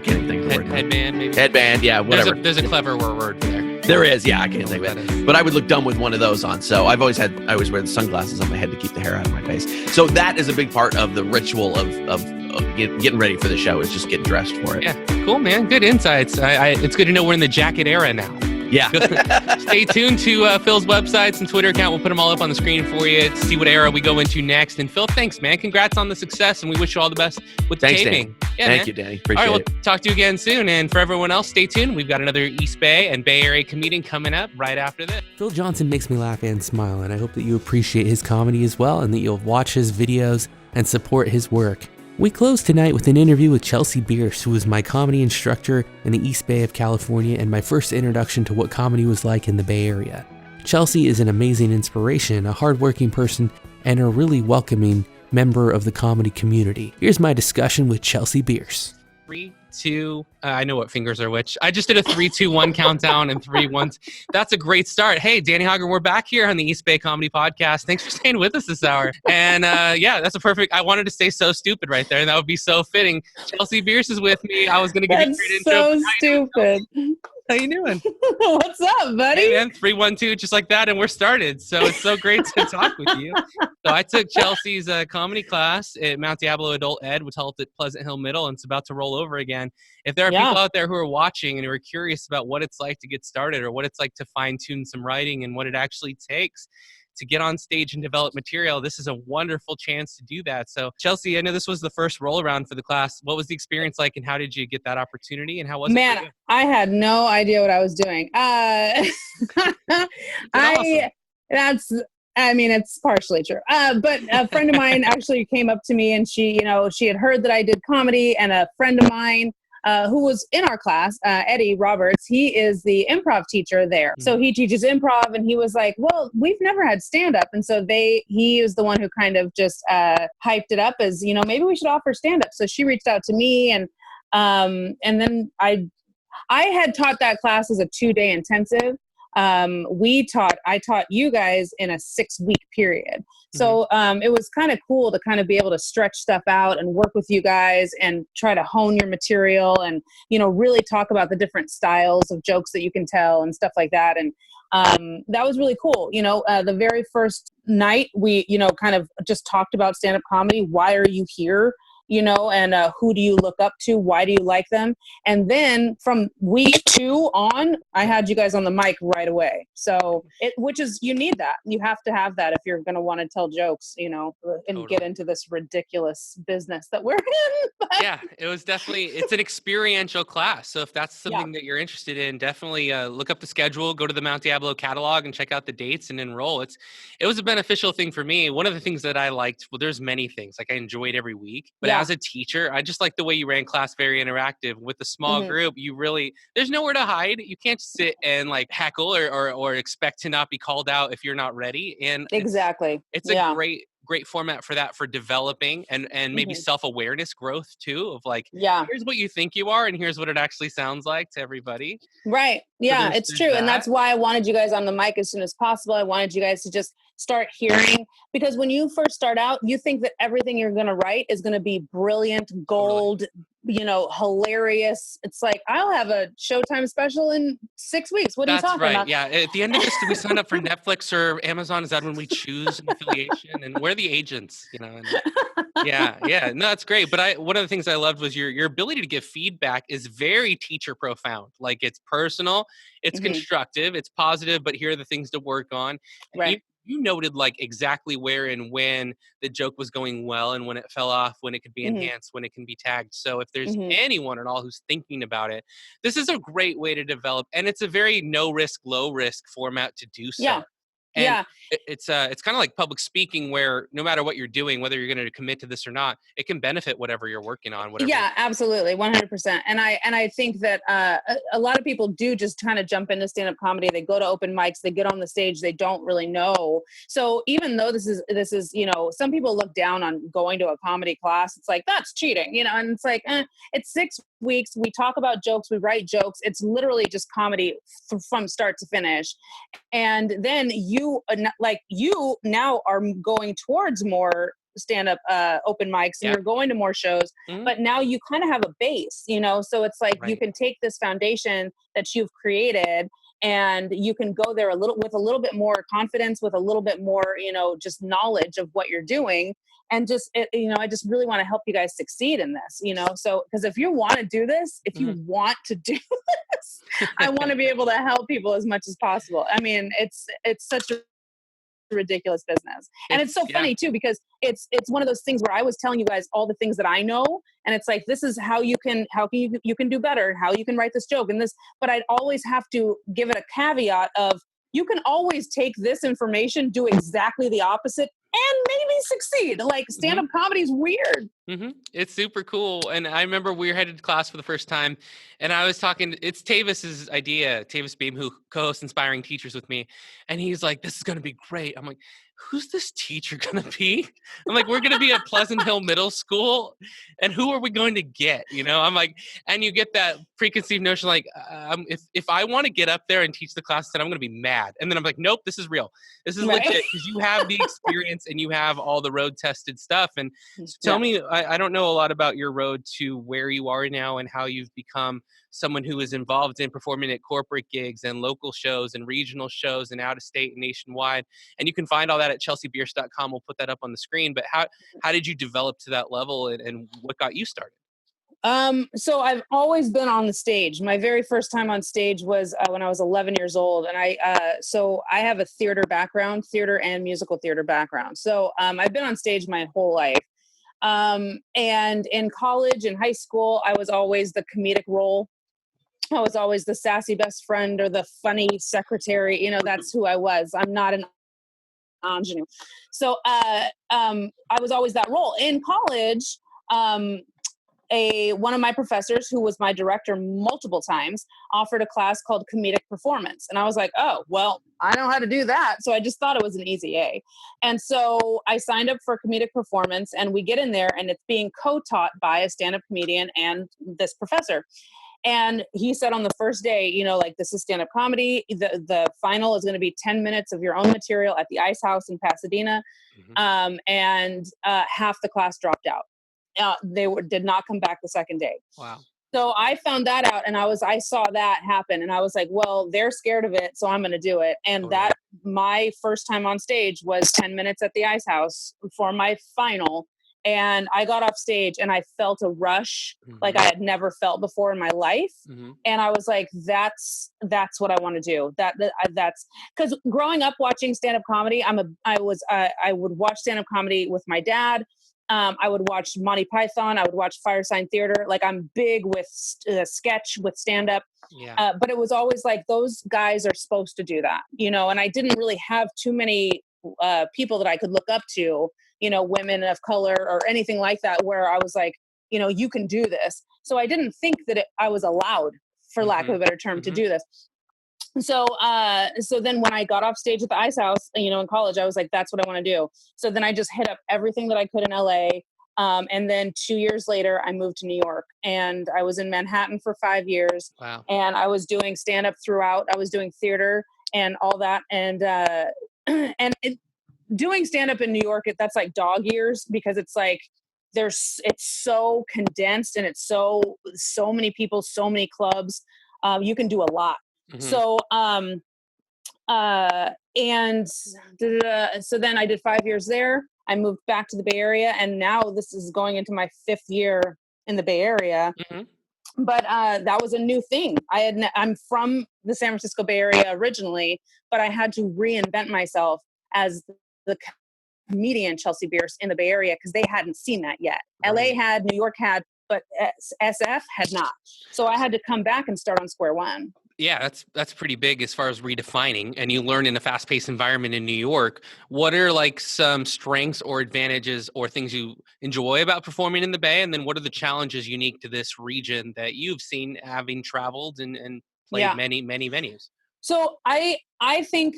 can't even think of the word. Headband, maybe? Headband, yeah, whatever. There's a clever word there. There is, yeah, I can't think of it. But I would look dumb with one of those on. So I always wear the sunglasses on my head to keep the hair out of my face. So that is a big part of the ritual of getting ready for the show, is just getting dressed for it. Yeah, cool, man. Good insights. It's good to know we're in the jacket era now. Yeah. Stay tuned to Phil's websites and Twitter account. We'll put them all up on the screen for you to see what era we go into next. And Phil, thanks, man. Congrats on the success, and we wish you all the best with the taping. Yeah, Thank you, Danny. Appreciate all right, it. we'll talk to you again soon. And for everyone else, stay tuned. We've got another East Bay and Bay Area comedian coming up right after this. Phil Johnson makes me laugh and smile, and I hope that you appreciate his comedy as well, and that you'll watch his videos and support his work. We close tonight with an interview with Chelsea Bearce, who was my comedy instructor in the East Bay of California and my first introduction to what comedy was like in the Bay Area. Chelsea is an amazing inspiration, a hardworking person, and a really welcoming member of the comedy community. Here's my discussion with Chelsea Bearce. 3, 2, I know what fingers are which. I just did a 3, 2, 1 countdown and 3, 1. That's a great start. Hey, Danny Hauger, we're back here on the East Bay Comedy Podcast. Thanks for staying with us this hour. And yeah, that's a perfect, I wanted to say so stupid right there, and that would be so fitting. Chelsea Bearce is with me. I was going to give you a great intro. So stupid. How you doing? What's up, buddy? Hey, man, 3, 1, 2, just like that, and we're started. So it's so great to talk with you. So I took Chelsea's comedy class at Mount Diablo Adult Ed, which helped at Pleasant Hill Middle, and it's about to roll over again. If there are people out there who are watching and who are curious about what it's like to get started, or what it's like to fine-tune some writing and what it actually takes to get on stage and develop material, this is a wonderful chance to do that. So Chelsea, I know this was the first roll around for the class. What was the experience like, and how did you get that opportunity, and how was it? Man, I had no idea what I was doing. It's partially true. But a friend of mine actually came up to me, and she had heard that I did comedy, and a friend of mine who was in our class, Eddie Roberts, he is the improv teacher there. So he teaches improv, and he was like, well, we've never had stand-up. And so he is the one who kind of just hyped it up as, maybe we should offer stand-up. So she reached out to me, and then I had taught that class as a 2-day intensive. I taught you guys in a 6-week period. So it was kind of cool to kind of be able to stretch stuff out and work with you guys and try to hone your material and, really talk about the different styles of jokes that you can tell and stuff like that. And that was really cool. The very first night we, kind of just talked about stand-up comedy. Why are you here? And who do you look up to? Why do you like them? And then from week 2 on, I had you guys on the mic right away. So you need that. You have to have that if you're going to want to tell jokes, and get into this ridiculous business that we're in. Yeah, it's an experiential class. So if that's something that you're interested in, definitely look up the schedule, go to the Mount Diablo catalog and check out the dates and enroll. It was a beneficial thing for me. One of the things that I liked, well, there's many things, like I enjoyed every week, but as a teacher, I just like the way you ran class, very interactive. With the small group, there's nowhere to hide. You can't sit and like heckle or expect to not be called out if you're not ready. And exactly. It's a great format for that, for developing and maybe self-awareness growth too, of like, here's what you think you are and here's what it actually sounds like to everybody. Right. Yeah, so it's true. And that's why I wanted you guys on the mic as soon as possible. I wanted you guys to just start hearing, because when you first start out, you think that everything you're going to write is going to be brilliant, gold, hilarious. It's like, I'll have a Showtime special in 6 weeks. What are you talking about? Yeah. At the end of this, do we sign up for Netflix or Amazon? Is that when we choose an affiliation? And we're the agents, And, yeah. No, that's great. But one of the things I loved was your ability to give feedback is very teacher profound. Like, it's personal, it's constructive, it's positive, but here are the things to work on. Right. You noted like exactly where and when the joke was going well and when it fell off, when it could be enhanced, when it can be tagged. So if there's anyone at all who's thinking about it, this is a great way to develop. And it's a very no risk, low risk format to do so. Yeah. And it's kind of like public speaking, where no matter what you're doing, whether you're going to commit to this or not, it can benefit whatever you're working on. Absolutely. 100%. And I think that a lot of people do just kind of jump into stand-up comedy. They go to open mics, they get on the stage, they don't really know. So even though this is, some people look down on going to a comedy class. It's like, that's cheating, and it's like, it's 6 weeks. We talk about jokes, we write jokes. It's literally just comedy from start to finish. And then you now are going towards more stand-up open mics and Yeah. you're going to more shows, but now you kind of have a base, you know, so it's like you can take this foundation that you've created and you can go there with a little bit more confidence, with a little bit more, you know, just knowledge of what you're doing. And just, you know, I just really want to help you guys succeed in this, you know? So, because if you want to do this, if you want to do this, I want to be able to help people as much as possible. I mean, it's such a ridiculous business. And it's so funny too, because it's one of those things where I was telling you guys all the things that I know. And it's like, this is how you can do better, how you can write this joke and this, but I'd always have to give it a caveat of, you can always take this information, do exactly the opposite, and maybe succeed. Like stand-up comedy is weird. It's super cool. And I remember we were headed to class for the first time and I was talking, it's Tavis's idea, Tavis Beam, who co-hosts Inspiring Teachers with me. And he's like, this is going to be great. I'm like, who's this teacher going to be? I'm like, we're going to be at Pleasant Hill Middle School. And who are we going to get? You know, I'm like, and you get that preconceived notion, like, if I want to get up there and teach the class, then I'm going to be mad. And then I'm like, nope, this is real. This is legit because you have the experience and you have all the road tested stuff. And so tell me, I don't know a lot about your road to where you are now and how you've become someone who is involved in performing at corporate gigs and local shows and regional shows and out of state and nationwide. And you can find all that at chelseabearce.com. We'll put that up on the screen. But how did you develop to that level and what got you started? So I've always been on the stage. My very first time on stage was when I was 11 years old. And so I have a theater background, theater and musical theater background. So I've been on stage my whole life. And in college and high school, I was always the comedic role. I was always the sassy best friend or the funny secretary. You know, that's who I was. I'm not an ingenue. So I was always that role. In college, one of my professors, who was my director multiple times, offered a class called comedic performance. And I was like, oh, well, I know how to do that. So I just thought it was an easy A. And so I signed up for comedic performance and we get in there and it's being co-taught by a stand-up comedian and this professor. And he said on the first day, you know, like, this is stand-up comedy. The final is going to be 10 minutes of your own material at the Ice House in Pasadena. And half the class dropped out. They did not come back the second day. Wow. So I found that out and I saw that happen and I was like, well, they're scared of it, so I'm going to do it. And that my first time on stage was 10 minutes at the Ice House for my final. And I got off stage and I felt a rush like I had never felt before in my life. And I was like, that's what I want to do. That's because growing up watching stand-up comedy, I would watch stand-up comedy with my dad. I would watch Monty Python. I would watch Firesign Theater. Like, I'm big with sketch, with stand-up. But it was always like, those guys are supposed to do that, you know, and I didn't really have too many people that I could look up to, you know, women of color or anything like that, where I was like, you know, you can do this. So I didn't think that I was allowed, for lack of a better term, to do this. So then when I got off stage at the Ice House, you know, in college, I was like, that's what I want to do. So then I just hit up everything that I could in LA. And then 2 years later, I moved to New York and I was in Manhattan for 5 years. Wow. And I was doing stand-up throughout. I was doing theater and all that. And doing stand-up in New York, that's like dog years, because it's like, it's so condensed and it's so many people, so many clubs. You can do a lot. So, so then I did 5 years there. I moved back to the Bay Area and now this is going into my 5th year in the Bay Area. But that was a new thing. I'm from the San Francisco Bay Area originally, but I had to reinvent myself as the comedian Chelsea Bearce in the Bay Area because they hadn't seen that yet. LA had, New York had, but SF had not. So I had to come back and start on square one. Yeah, that's pretty big as far as redefining, and you learn in a fast-paced environment in New York. What are like some strengths or advantages or things you enjoy about performing in the Bay? And then what are the challenges unique to this region that you've seen having traveled and played many, many venues? So I think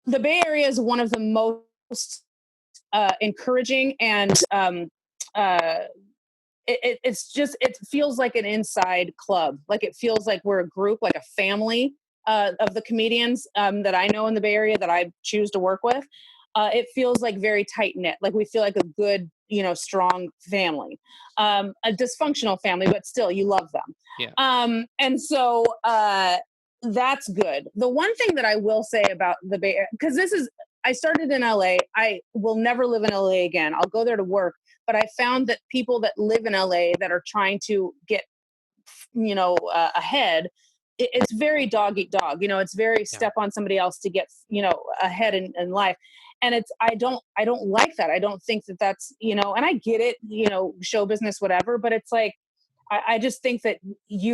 the Bay Area is one of the most encouraging and it feels like an inside club. Like, it feels like we're a group, like a family of the comedians that I know in the Bay Area that I choose to work with. It feels like very tight knit. Like, we feel like a good strong family, a dysfunctional family, but still you love them. Yeah. And so that's good. The one thing that I will say about the Bay Area, because I started in LA. I will never live in LA again. I'll go there to work. But I found that people that live in LA that are trying to get, ahead, it's very dog eat dog. It's very step on somebody else to get, ahead in life. And I don't like that. I don't think that that's, and I get it, show business, whatever, but it's like, I just think that you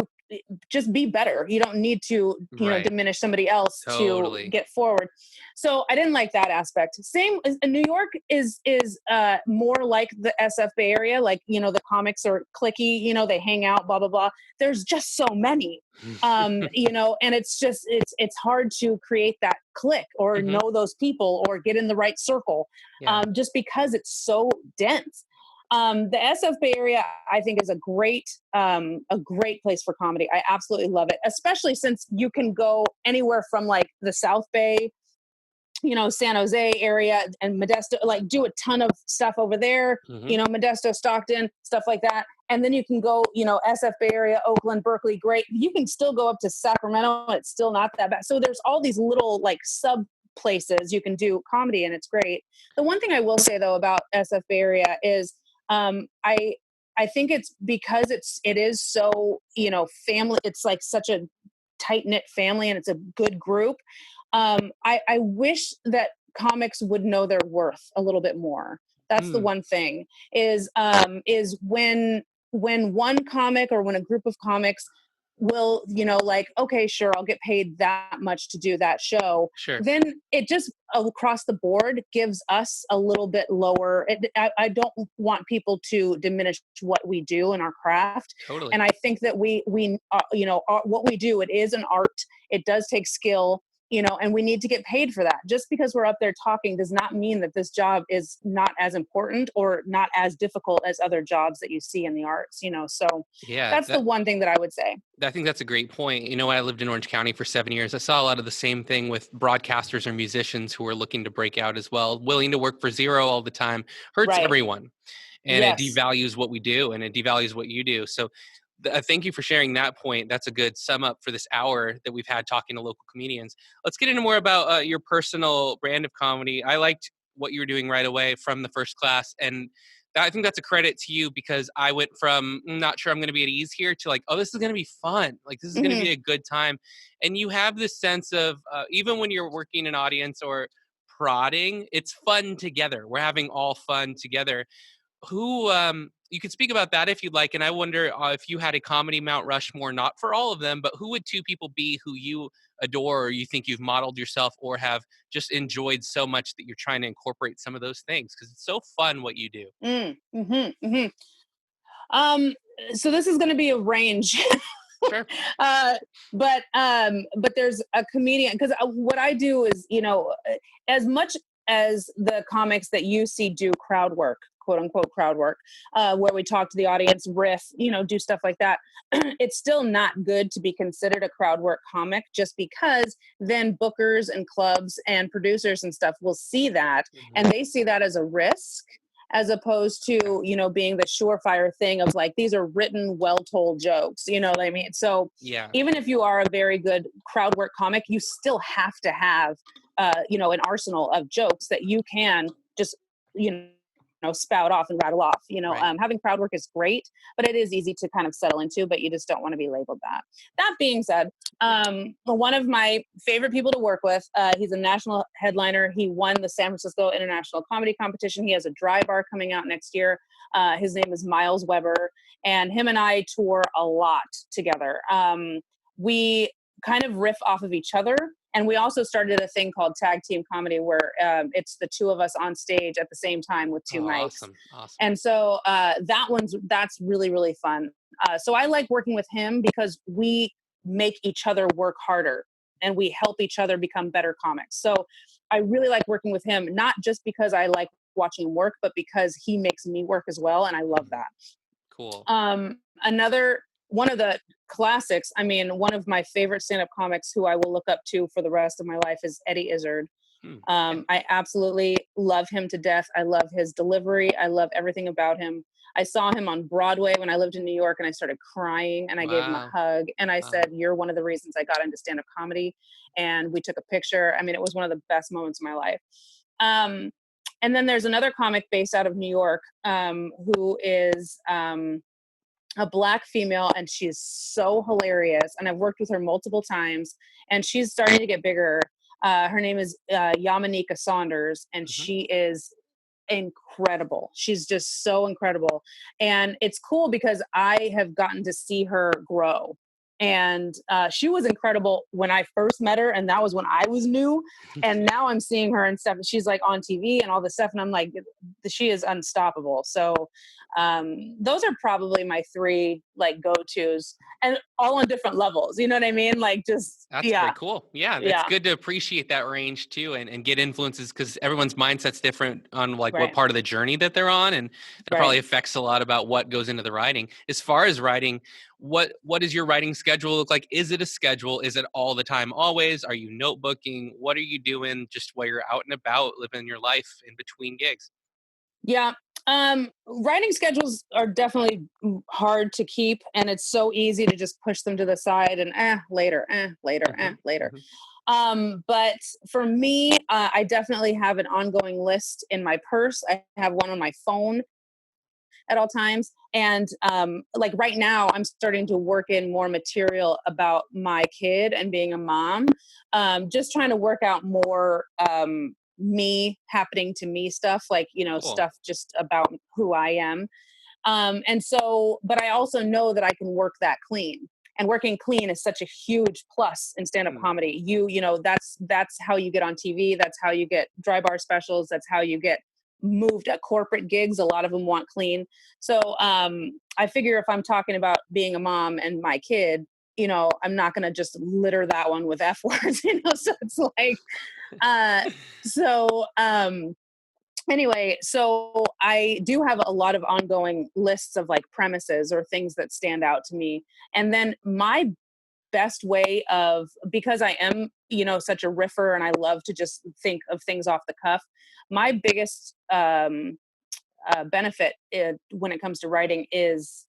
just be better. You don't need to, Right. diminish somebody else Totally. to get forward. So I didn't like that aspect. Same as New York is more like the SF Bay Area. Like, the comics are cliquey, they hang out, blah, blah, blah. There's just so many, and it's hard to create that clique or know those people or get in the right circle, just because it's so dense. The SF Bay Area, I think, is a great place for comedy. I absolutely love it, especially since you can go anywhere from like the South Bay, San Jose area and Modesto, like do a ton of stuff over there, Modesto, Stockton, stuff like that. And then you can go, SF Bay Area, Oakland, Berkeley, great. You can still go up to Sacramento. It's still not that bad. So there's all these little like sub places you can do comedy, and it's great. The one thing I will say though about SF Bay Area is, I think it's because it is so, family, it's like such a tight knit family and it's a good group. I wish that comics would know their worth a little bit more. That's the one thing is when one comic or when a group of comics will, okay, sure, I'll get paid that much to do that show. Sure. Then it just across the board gives us a little bit lower. I don't want people to diminish what we do in our craft. Totally. And I think that we what we do, it is an art. It does take skill. And we need to get paid for that. Just because we're up there talking does not mean that this job is not as important or not as difficult as other jobs that you see in the arts, so that's the one thing that I would say. I think that's a great point. When I lived in Orange County for 7 years, I saw a lot of the same thing with broadcasters or musicians who are looking to break out as well, willing to work for zero all the time, hurts everyone. And it devalues what we do and it devalues what you do. So thank you for sharing that point. That's a good sum up for this hour that we've had talking to local comedians. Let's get into more about your personal brand of comedy. I liked what you were doing right away from the first class. And I think that's a credit to you because I went from not sure I'm going to be at ease here to like, oh, this is going to be fun. Like this is going to be a good time. And you have this sense of even when you're working an audience or prodding, it's fun together. We're having all fun together. Who you could speak about that if you'd like, and I wonder if you had a comedy Mount Rushmore, not for all of them, but who would two people be who you adore or you think you've modeled yourself or have just enjoyed so much that you're trying to incorporate some of those things because it's so fun what you do. So this is going to be a range. Sure. But there's a comedian because what I do is, as much as the comics that you see do crowd work, quote unquote crowd work, where we talk to the audience, riff, do stuff like that. It's still not good to be considered a crowd work comic just because then bookers and clubs and producers and stuff will see that and they see that as a risk as opposed to, being the surefire thing of like, these are written, well-told jokes, you know what I mean? So even if you are a very good crowd work comic, you still have to have, an arsenal of jokes that you can just, spout off and rattle off, having crowd work is great, but it is easy to kind of settle into, but you just don't want to be labeled that. That being said, one of my favorite people to work with, he's a national headliner. He won the San Francisco International Comedy Competition. He has a dry bar coming out next year. His name is Miles Weber, and him and I tour a lot together. We kind of riff off of each other. And we also started a thing called tag team comedy where it's the two of us on stage at the same time with two mics. Awesome. And so that's really, really fun. So I like working with him because we make each other work harder and we help each other become better comics. So I really like working with him, not just because I like watching him work, but because he makes me work as well. And I love that. Cool. One of the classics, one of my favorite stand-up comics who I will look up to for the rest of my life is Eddie Izzard. I absolutely love him to death. I love his delivery. I love everything about him. I saw him on Broadway when I lived in New York, and I started crying, and I gave him a hug, and I said, "You're one of the reasons I got into stand-up comedy." And we took a picture. I mean, it was one of the best moments of my life. And then there's another comic based out of New York, who is a Black female, and she is so hilarious. And I've worked with her multiple times, and she's starting to get bigger. Her name is Yamanika Saunders, and she is incredible. She's just so incredible. And it's cool because I have gotten to see her grow. And she was incredible when I first met her, and that was when I was new. And now I'm seeing her and stuff. She's like on TV and all this stuff, and I'm like, she is unstoppable. So those are probably my three like go-tos, and all on different levels. You know what I mean? Like just that's very cool. Yeah, it's good to appreciate that range too, and get influences, because everyone's mindset's different on like what part of the journey that they're on, and that probably affects a lot about what goes into the writing. As far as writing, what does your writing schedule look like? Is it a schedule? Is it all the time, always? Are you notebooking? What are you doing just while you're out and about living your life in between gigs? Yeah. Writing schedules are definitely hard to keep, and it's so easy to just push them to the side and later. But for me, I definitely have an ongoing list in my purse. I have one on my phone at all times. And like right now, I'm starting to work in more material about my kid and being a mom, just trying to work out more me happening to me stuff, like, stuff just about who I am. And so, but I also know that I can work that clean. And working clean is such a huge plus in stand-up comedy. That's how you get on TV. That's how you get dry bar specials. That's how you get moved at corporate gigs. A lot of them want clean. So I figure if I'm talking about being a mom and my kid, I'm not going to just litter that one with F words, so it's like, anyway, so I do have a lot of ongoing lists of like premises or things that stand out to me. And then my best way because I am, such a riffer and I love to just think of things off the cuff. My biggest benefit when it comes to writing is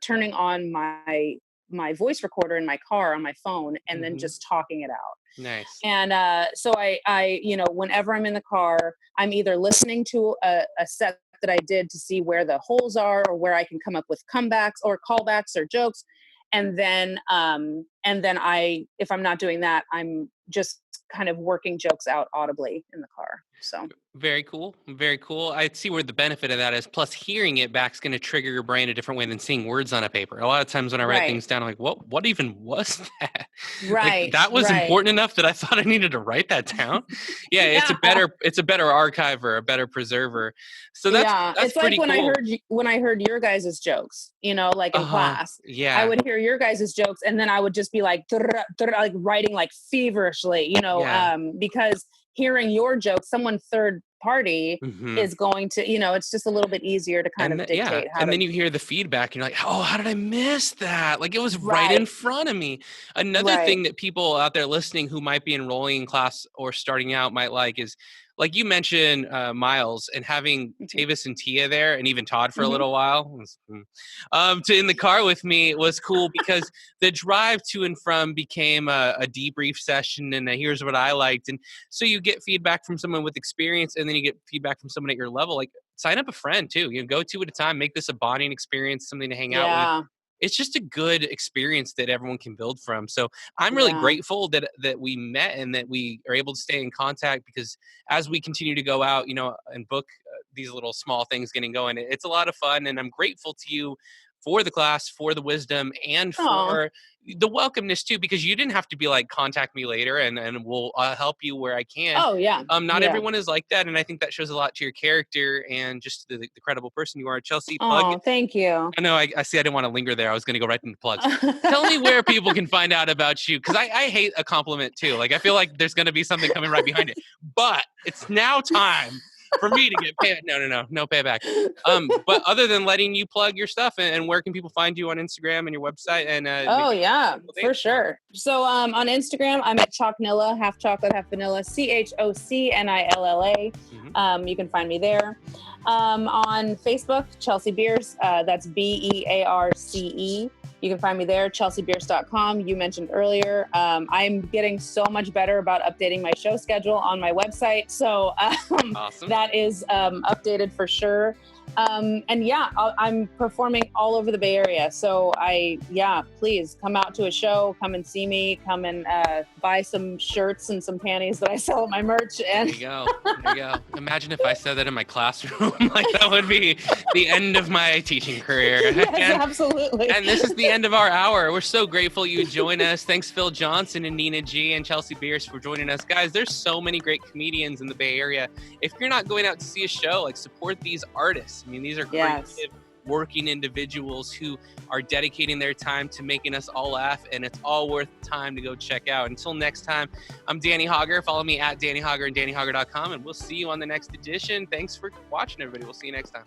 turning on my voice recorder in my car on my phone and then just talking it out. Nice. And so I whenever I'm in the car, I'm either listening to a set that I did to see where the holes are or where I can come up with comebacks or callbacks or jokes. And then if I'm not doing that, I'm just kind of working jokes out audibly in the car. So very cool. Very cool. I see where the benefit of that is. Plus, hearing it back is going to trigger your brain a different way than seeing words on a paper. A lot of times when I write things down, I'm like, what even was that? Right. Like, that was important enough that I thought I needed to write that down. Yeah, it's a better archiver, a better preserver. So that's it's pretty like cool. when I heard your guys' jokes, like in class. Yeah. I would hear your guys' jokes and then I would just be like like writing like feverishly, because hearing your jokes, someone third party is going to, it's just a little bit easier to kind of dictate how. And then you hear the feedback and you're like, oh, how did I miss that? Like, it was right in front of me. Another thing that people out there listening who might be enrolling in class or starting out might like is, like you mentioned, Miles, and having Tavis and Tia there, and even Todd for a little while, in the car with me was cool because the drive to and from became a debrief session, and here's what I liked. And so you get feedback from someone with experience, and then you get feedback from someone at your level. Like, sign up a friend too. Go two at a time, make this a bonding experience, something to hang out with. It's just a good experience that everyone can build from. So I'm really grateful that we met and that we are able to stay in contact, because as we continue to go out, and book these little small things getting going, it's a lot of fun. And I'm grateful to you for the class, for the wisdom, and for the welcomeness too, because you didn't have to be like, contact me later and we'll help you where I can. Oh yeah. Not everyone is like that. And I think that shows a lot to your character and just the credible person you are. Chelsea, plug. Thank you. I know. I see. I didn't want to linger there. I was going to go right into plugs. Tell me where people can find out about you, because I hate a compliment too. Like, I feel like there's going to be something coming right behind it. But it's now time for me to get paid. No payback. But other than letting you plug your stuff, and where can people find you on Instagram and your website? And oh yeah, for sure. So on Instagram, I'm at Chocknilla, half chocolate, half vanilla, CHOCNILLA. You can find me there. On Facebook, Chelsea Bearce, that's BEARCE. You can find me there, chelseabearce.com. You mentioned earlier. I'm getting so much better about updating my show schedule on my website. So awesome. That is updated for sure. And yeah, I'm performing all over the Bay Area. So please come out to a show, come and see me, come and buy some shirts and some panties that I sell at my merch. And there you go. Imagine if I said that in my classroom. Like, that would be the end of my teaching career. Yes, absolutely. And this is the end of our hour. We're so grateful you join us. Thanks, Phil Johnson and Nina G and Chelsea Bearce for joining us. Guys, there's so many great comedians in the Bay Area. If you're not going out to see a show, like, support these artists. I mean, these are creative, working individuals who are dedicating their time to making us all laugh, and it's all worth the time to go check out. Until next time, I'm Danny Hauger. Follow me at Danny Hauger and DannyHauger.com, and we'll see you on the next edition. Thanks for watching, everybody. We'll see you next time.